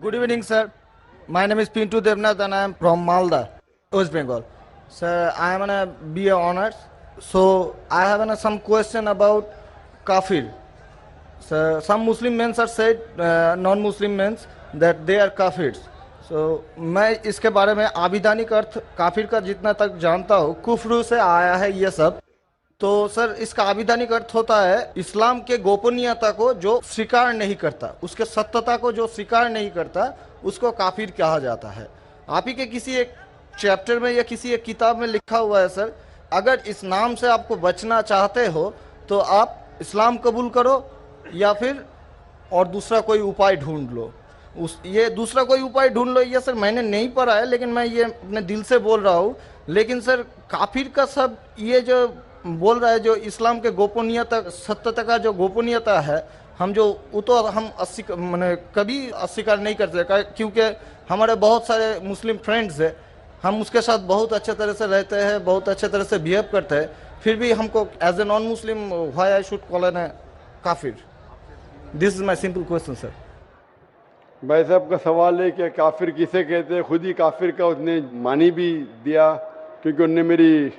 Good evening, sir. My name is Pintu Devnath and I am from Malda, West Bengal. Sir, I am on a BA honors. So I have some question about kafir. So some Muslim men are said, non-Muslim men, that they are kafirs. So मैं इसके बारे में आविधानिक अर्थ काफिर का जितना तक जानता हूँ, कुफ्र से आया है ये सब। तो सर इसका आविधानिक अर्थ होता है इस्लाम के गोपनीयता को जो स्वीकार नहीं करता, उसके सत्यता को जो स्वीकार नहीं करता, उसको काफिर कहा जाता है। आप ही के किसी एक चैप्टर में या किसी एक किताब में लिखा हुआ है सर, अगर इस नाम से आपको बचना चाहते हो तो आप इस्लाम कबूल करो या फिर और दूसरा कोई उपाय ढूंढ लो। ये दूसरा कोई उपाय ढूंढ लो, ये सर मैंने नहीं पढ़ा है, लेकिन मैं ये अपने दिल से बोल रहा हूँ। लेकिन सर काफिर का सब ये जो बोल रहा है, जो इस्लाम के गोपनीयता सत्यता का जो गोपनीयता है, हम जो वो तो हम मैंने कभी अस्वीकार नहीं करते, क्योंकि हमारे बहुत सारे मुस्लिम फ्रेंड्स हैं, हम उसके साथ बहुत अच्छे तरह से रहते हैं, बहुत अच्छे तरह से बिहेव करते हैं, फिर भी हमको as a non Muslim why I should call an काफिर? This is my simple question sir. भाई साहब का सवाल है कि काफिर किसे कहते हैं। खुद ही काफिर का उसने मानी भी दिया, क्योंकि उनने मेरी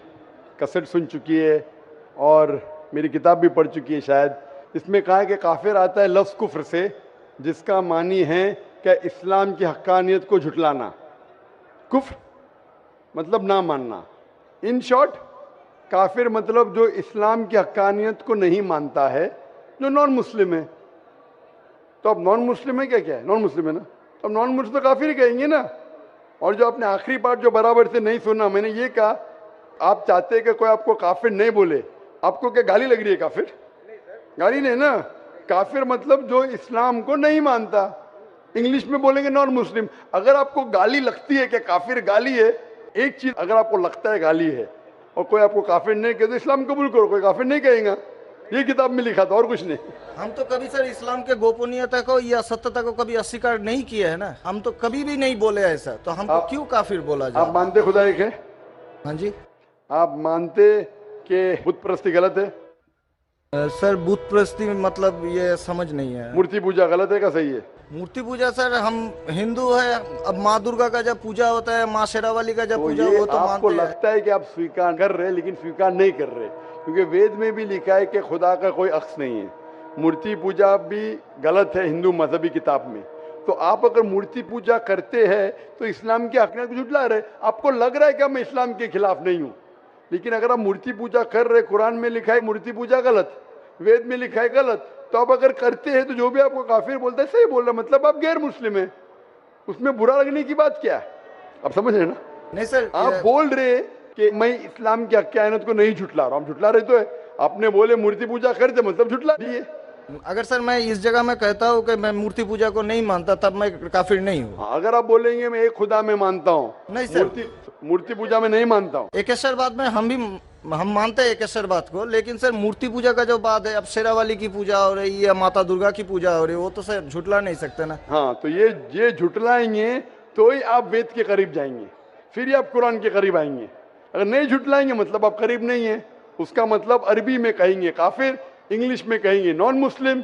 कैसेट सुन चुकी है और मेरी किताब भी पढ़ चुकी है शायद। इसमें कहा है कि काफिर आता है लफ्ज़ कुफ्र से, जिसका मानी है कि इस्लाम की हक्कानियत को झुटलाना। कुफ्र मतलब ना मानना। इन शॉर्ट काफिर मतलब जो इस्लाम की हक्कानियत को नहीं मानता है, जो नॉन मुस्लिम है। तो अब नॉन मुस्लिम है क्या है? नॉन मुस्लिम है ना, अब नॉन मुस्लिम तो काफिर ही कहेंगे ना। और जो आपने आखिरी पार्ट जो बराबर से नहीं सुना, मैंने ये कहा आप चाहते हैं कि कोई आपको काफिर नहीं बोले, आपको क्या गाली लग रही है? काफिर गाली नहीं ना। काफिर मतलब जो इस्लाम को नहीं मानता। इंग्लिश में बोलेंगे नॉन मुस्लिम। अगर आपको गाली लगती है कि काफिर गाली है, एक चीज अगर आपको लगता है गाली है और कोई आपको काफिर नहीं कहे तो इस्लाम कबूल करो, कोई काफिर नहीं कहेगा। ये किताब में लिखा था और कुछ नहीं। हम तो कभी सर इस्लाम के गोपनीयता को या सत्यता को कभी अस्वीकार नहीं किया है ना, हम तो कभी भी नहीं बोले ऐसा, तो हमको क्यों काफिर बोला जाए? आप मानते खुदा एक है? हाँ जी। आप मानते कि बुत परस्ती गलत है? सर बुत परस्ती मतलब ये समझ नहीं है। मूर्ति पूजा गलत है का सही है? मूर्ति पूजा सर हम हिंदू है, अब माँ दुर्गा का जब पूजा होता है, माँ शेरावाली का जब पूजा हो तो आपको मानते लगता है कि आप स्वीकार कर रहे हैं, लेकिन स्वीकार नहीं कर रहे, क्योंकि वेद में भी लिखा है कि खुदा का कोई अक्स नहीं है। मूर्ति पूजा भी गलत है हिंदू मजहबी किताब में। तो आप अगर मूर्ति पूजा करते हैं तो इस्लाम की हकीकत को झुठला रहे। आपको लग रहा है कि मैं इस्लाम के खिलाफ नहीं हूं, लेकिन अगर आप मूर्ति पूजा कर रहे, कुरान में लिखा है मूर्ति पूजा गलत, वेद में लिखा है गलत, तो आप अगर करते हैं तो जो भी आपको काफिर बोलता है सही बोल रहा, मतलब आप गैर मुस्लिम है। उसमें बुरा लगने की बात क्या है? आप समझ रहे हैं ना? नहीं सर, आप बोल रहे कि मैं इस्लाम की हक्कानियत को नहीं झुटला रहा हूं। झुटला रहे तो है। आपने बोले मूर्ति पूजा करते मतलब झुटला दिए। अगर सर मैं इस जगह में कहता हूँ कि मैं मूर्ति पूजा को नहीं मानता, तब मैं काफिर नहीं हूँ। अगर आप बोलेंगे मैं एक खुदा में मानता हूँ, नहीं सर, मूर्ति पूजा में नहीं मानता हूँ। एकेश्वरवाद में हम मानते हैं एकेश्वरवाद को, लेकिन सर मूर्ति पूजा का जो बात है, अब शेरावाली की पूजा हो रही है, माता दुर्गा की पूजा हो रही है, वो तो सर झुटला नहीं सकते ना। हाँ, तो ये झुटलाएंगे तो ही आप वेद के करीब जाएंगे, फिर ही आप कुरान के करीब आएंगे। अगर नहीं झुटलाएंगे मतलब आप करीब नहीं है। उसका मतलब अरबी में कहेंगे काफिर, इंग्लिश में कहेंगे नॉन मुस्लिम,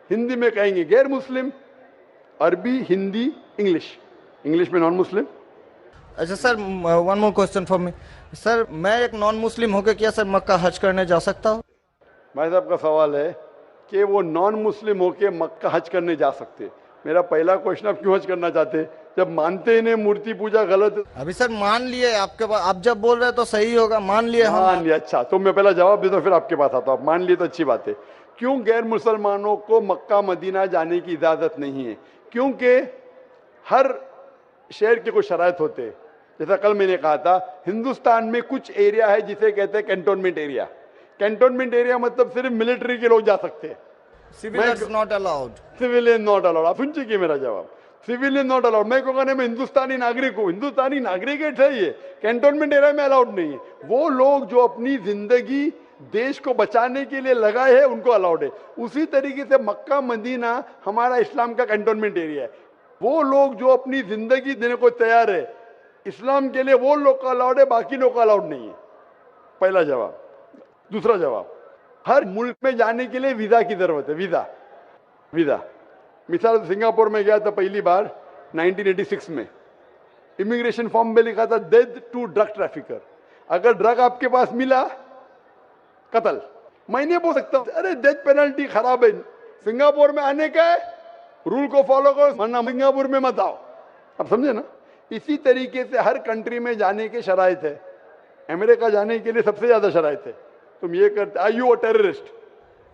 हिंदी में कहेंगे गैर मुस्लिम। अरबी, हिंदी, इंग्लिश में नॉन मुस्लिम। अच्छा sir, one more question for me sir, मैं एक नॉन मुस्लिम होकर क्या सर मक्का हज करने जा सकता हूँ? भाई साहब का सवाल है कि वो नॉन मुस्लिम होके मक्का हज करने जा सकते। मेरा पहला क्वेश्चन, आप क्यों हज करना चाहते जब मानते ही नहीं मूर्ति पूजा गलत? अभी सर मान लिए आपके पास, आप जब बोल रहे हैं तो सही होगा, मान लिए हम। मान लिया, अच्छा। तो मैं पहला जवाब देता हूँ फिर आपके पास आता हूँ। मान लिए तो अच्छी बात है। क्यों गैर मुसलमानों को मक्का मदीना जाने की इजाजत नहीं है? क्योंकि हर शहर के कुछ शराइत होते हैं। जैसा कल मैंने कहा था, हिंदुस्तान में कुछ एरिया है जिसे कहते हैं कैंटोनमेंट एरिया। कैंटोनमेंट एरिया मतलब सिर्फ मिलिट्री के लोग जा सकते हैं, civilians not allowed. Civilian not allowed. आप सुन चुके मेरा जवाब, सिविलियन नॉट अलाउड। मैं कहूँगा मैं हिंदुस्तानी नागरिक हूँ, हिंदुस्तानी नागरिक है, सही है, कैंटोनमेंट एरिया में अलाउड नहीं है। वो लोग जो अपनी जिंदगी देश को बचाने के लिए लगाए हैं उनको अलाउड है। उसी तरीके से मक्का मदीना हमारा इस्लाम का कैंटोनमेंट एरिया है। वो लोग जो अपनी जिंदगी देने को तैयार है इस्लाम के लिए, वो लोग का अलाउड है, बाकी लोग का अलाउड नहीं है। पहला जवाब। दूसरा जवाब, हर मुल्क में जाने के लिए वीजा की जरूरत है। वीजा मिसाल सिंगापुर में गया था पहली बार, 1986 में इमिग्रेशन फॉर्म में लिखा था डेथ टू ड्रग ट्रैफिकर। अगर ड्रग आपके पास मिला, कत्ल। मैं नहीं बोल सकता अरे डेथ पेनल्टी खराब है, सिंगापुर में आने का है, रूल को फॉलो करो, वरना सिंगापुर में मत आओ। आप समझे ना? इसी तरीके से हर कंट्री में जाने के शराइत है। अमेरिका जाने के लिए सबसे ज्यादा शराइत है। तुम ये करते, are you a terrorist?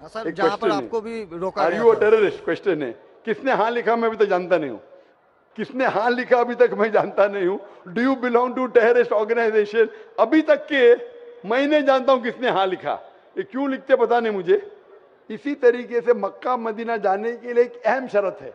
Sir जहाँ पर आपको भी रोका आर गया यू अ था। टेररिस्ट क्वेश्चन है। किसने हाँ लिखा मैं अभी तक जानता नहीं हूँ। किसने हाँ लिखा अभी तक मैं जानता नहीं हूँ। Do you belong to terrorist organisation? अभी तक के मैं नहीं जानता हूँ किसने हाँ लिखा। ये क्यों लिखते पता नहीं मुझे। इसी तरीके से मक्का मदीना जाने के लिए एक अहम शर्त है,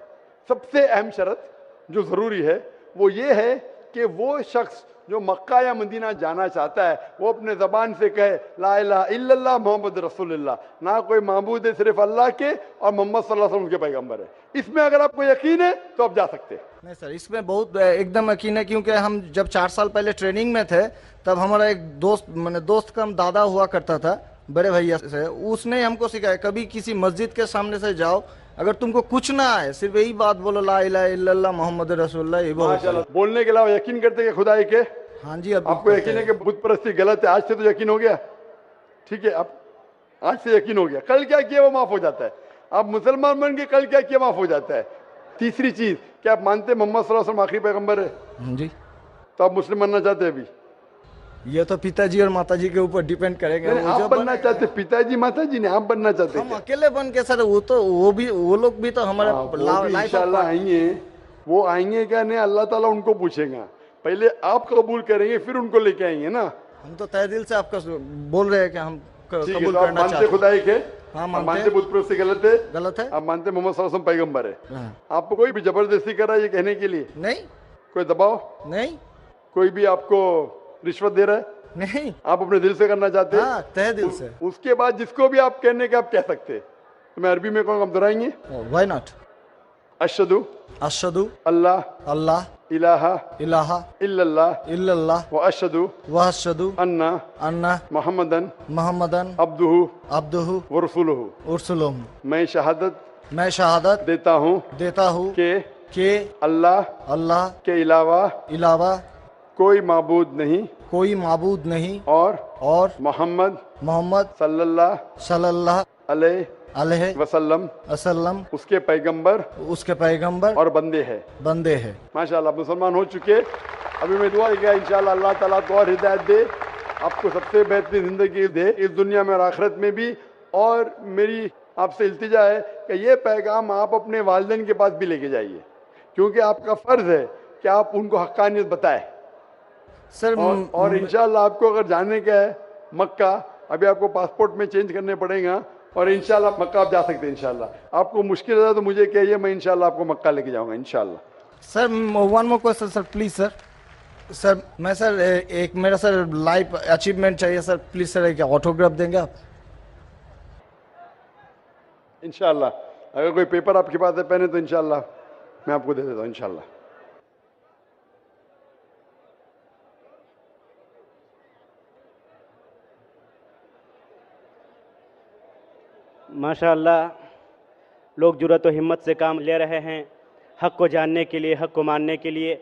सबसे अहम शर्त जो जरूरी है वो ये है कि वो शख्स जो मक्का या मदीना जाना चाहता है वो अपने जबान से कहे ला इलाहा इल्लल्लाह मोहम्मद रसूलुल्लाह, ना कोई माबूद है सिर्फ अल्लाह के, और मोहम्मद सल्लल्लाहु अलैहि वसल्लम के पैगंबर है। इसमें अगर आपको यकीन है तो आप जा सकते हैं। नहीं सर, इसमें बहुत एकदम यकीन है, क्योंकि हम जब 4 साल पहले ट्रेनिंग में थे तब हमारा एक दोस्त, मैंने दोस्त का दादा हुआ करता था, बड़े भैया से, उसने हमको सिखाया कभी किसी मस्जिद के सामने से जाओ, अगर तुमको कुछ ना आए सिर्फ यही बात बोलो ला इलाहा इल्लल्लाह मोहम्मद रसूलुल्लाह, ये बहुत माशाल्लाह। बोलने के अलावा यकीन करते हैं खुदाई के? हाँ जी। अब आपको यकीन है कि बुत परस्ती गलत है? आज से तो यकीन हो गया, ठीक है? अब आज से यकीन हो गया, कल क्या किया वो माफ हो जाता है। आप मुसलमान बन के कल क्या किया माफ हो जाता है। तीसरी चीज, क्या आप मानते हैं मोहम्मद सल्लल्लाहु अलैहि वसल्लम आखिरी पैगंबर है? हाँ जी। तो आप मुस्लिम बनना चाहते हैं? अभी ये तो पिताजी और माताजी के ऊपर डिपेंड करेंगे। नहीं, आप बनना चाहते, पिताजी माताजी ने, आप बनना चाहते हम हैं? अकेले बन के सर, वो लोग भी तो हमारे लाइफ इंशाल्लाह आएंगे। वो आएंगे क्या नहीं, अल्लाह ताला उनको पूछेगा। पहले आप कबूल करेंगे फिर उनको लेके आएंगे ना। हम तो तहे दिल से आपका बोल रहे हैं कि हम ठीक है, कबूल तो आप करना मानते चाहते हैं। खुदाई के? हाँ, आप मानते मानते हैं। बुत परस्ती गलत है? गलत है। आप मानते मोहम्मद सल्लल्लाहु अलैहि वसल्लम पैगंबर है? हाँ। आपको कोई भी जबरदस्ती कर रहा है ये कहने के लिए? नहीं कोई दबाव नहीं कोई भी आपको रिश्वत दे रहा है? नहीं। आप अपने दिल से करना चाहते हैं? हाँ, तहे दिल से। उसके बाद जिसको भी आप कहने के आप कह सकते हैं। तो मैं अरबी में कहूँगा, आप दोहराएंगे? Why not. अशहदु अशहदु अल्लाह अल्लाह इलाहा इलाहा इल्लल्लाह इल्लल्लाह व अशहदु व अशहदु अन्ना अन्ना मोहम्मदन मोहम्मदन अब्दुहु अब्दुहु व रसूलुहु। उरसुलुहु। मैं शहादत मैं शहादत देता हूँ देता हूँ कि कि अल्लाह अल्लाह के अलावा अलावा कोई माबूद नहीं कोई माबूद नहीं और मोहम्मद मोहम्मद सल्लल्लाहु अलैहि अलैहि वसल्लम वसल्लम उसके पैगंबर उसके पैगंबर और बंदे हैं। माशाल्लाह, मुसलमान हो चुके। अभी मैं दुआ किया इंशाल्लाह अल्लाह ताला को और हिदायत दे, आपको सबसे बेहतरीन जिंदगी दे इस दुनिया में और आखिरत में भी। और मेरी आपसे इल्तिजा है कि ये पैगाम आप अपने वालिदैन के पास भी लेके जाइए, क्योंकि आपका फर्ज है कि आप उनको हक्कानियत बताएं। सर और इंशाल्लाह आपको अगर जाने का है मक्का, अभी आपको पासपोर्ट में चेंज करने पड़ेगा, और इंशाल्लाह मक्का आप जा सकते हैं। इंशाल्लाह आपको मुश्किल है तो मुझे कहिए, मैं इंशाल्लाह आपको मक्का लेके जाऊंगा इंशाल्लाह। Sir one more question sir, please sir. Sir मैं सर एक मेरा सर लाइफ अचीवमेंट चाहिए सर, प्लीज सर एक ऑटोग्राफ देंगे आप? इंशाल्लाह अगर कोई पेपर आपके पास है पेन है तो इंशाल्लाह मैं आपको दे देता हूँ इंशाल्लाह। माशाअल्लाह, लोग जुर्रत और हिम्मत से काम ले रहे हैं हक़ को जानने के लिए, हक़ को मानने के लिए।